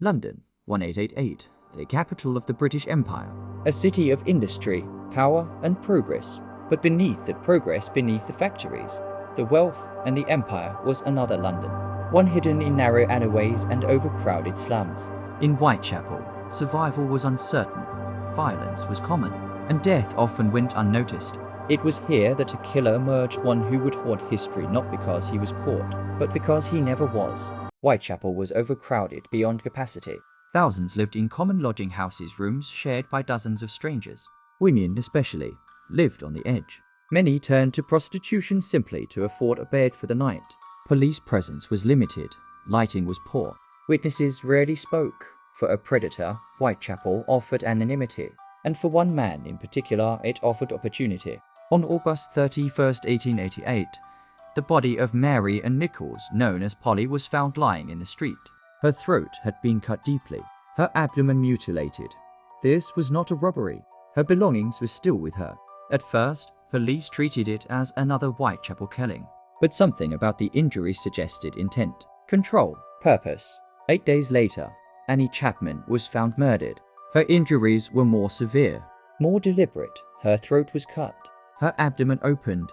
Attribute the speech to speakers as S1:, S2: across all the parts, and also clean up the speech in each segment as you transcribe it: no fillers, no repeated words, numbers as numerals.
S1: London, 1888, the capital of the British Empire.
S2: A city of industry, power, and progress. But beneath the progress, beneath the factories, the wealth and the empire was another London, one hidden in narrow alleyways and overcrowded slums.
S1: In Whitechapel, survival was uncertain, violence was common, and death often went unnoticed.
S2: It was here that a killer emerged, one who would haunt history not because he was caught, but because he never was. Whitechapel was overcrowded beyond capacity.
S1: Thousands lived in common lodging houses, rooms shared by dozens of strangers. Women, especially, lived on the edge.
S2: Many turned to prostitution simply to afford a bed for the night.
S1: Police presence was limited, lighting was poor.
S2: Witnesses rarely spoke. For a predator, Whitechapel offered anonymity, and for one man in particular, it offered opportunity.
S1: On August 31st, 1888, the body of Mary Ann Nichols, known as Polly, was found lying in the street. Her throat had been cut deeply, her abdomen mutilated. This was not a robbery. Her belongings were still with her. At first, police treated it as another Whitechapel killing.
S2: But something about the injuries suggested intent, control, purpose. 8 days later, Annie Chapman was found murdered.
S1: Her injuries were more severe,
S2: more deliberate. Her throat was cut.
S1: Her abdomen opened.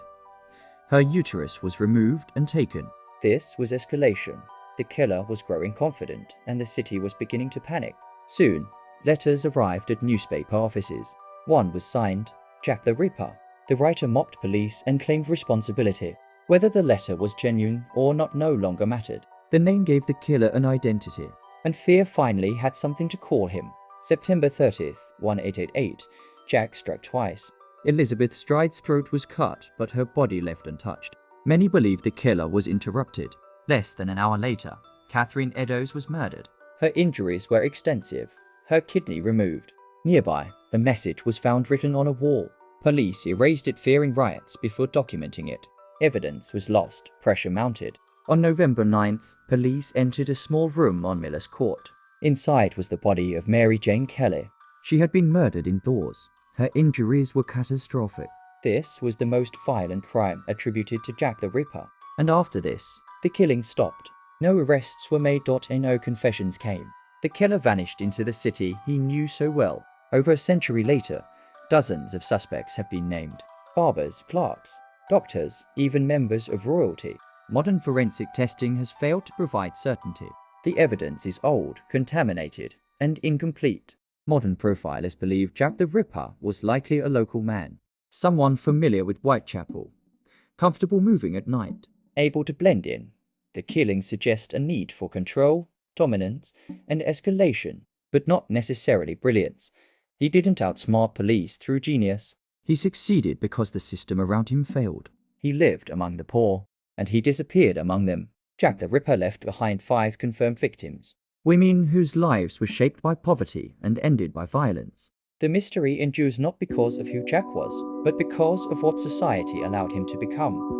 S1: Her uterus was removed and taken.
S2: This was escalation. The killer was growing confident, and the city was beginning to panic. Soon, letters arrived at newspaper offices. One was signed, Jack the Ripper. The writer mocked police and claimed responsibility. Whether the letter was genuine or not no longer mattered.
S1: The name gave the killer an identity.
S2: And fear finally had something to call him. September 30th, 1888, Jack struck twice.
S1: Elizabeth Stride's throat was cut, but her body left untouched. Many believed the killer was interrupted. Less than an hour later, Catherine Eddowes was murdered.
S2: Her injuries were extensive. Her kidney removed. Nearby, a message was found written on a wall. Police erased it, fearing riots, before documenting it. Evidence was lost. Pressure mounted.
S1: On November 9th, police entered a small room on Miller's Court.
S2: Inside was the body of Mary Jane Kelly.
S1: She had been murdered indoors. Her injuries were catastrophic.
S2: This was the most violent crime attributed to Jack the Ripper.
S1: And after this,
S2: the killing stopped. No arrests were made, and no confessions came. The killer vanished into the city he knew so well. Over a century later, dozens of suspects have been named. Barbers, clerks, doctors, even members of royalty.
S1: Modern forensic testing has failed to provide certainty.
S2: The evidence is old, contaminated, and incomplete.
S1: Modern profilers believe Jack the Ripper was likely a local man, someone familiar with Whitechapel, comfortable moving at night,
S2: able to blend in. The killings suggest a need for control, dominance, and escalation, but not necessarily brilliance. He didn't outsmart police through genius.
S1: He succeeded because the system around him failed.
S2: He lived among the poor, and he disappeared among them. Jack the Ripper left behind 5 confirmed victims.
S1: Women whose lives were shaped by poverty and ended by violence.
S2: The mystery endures not because of who Jack was, but because of what society allowed him to become.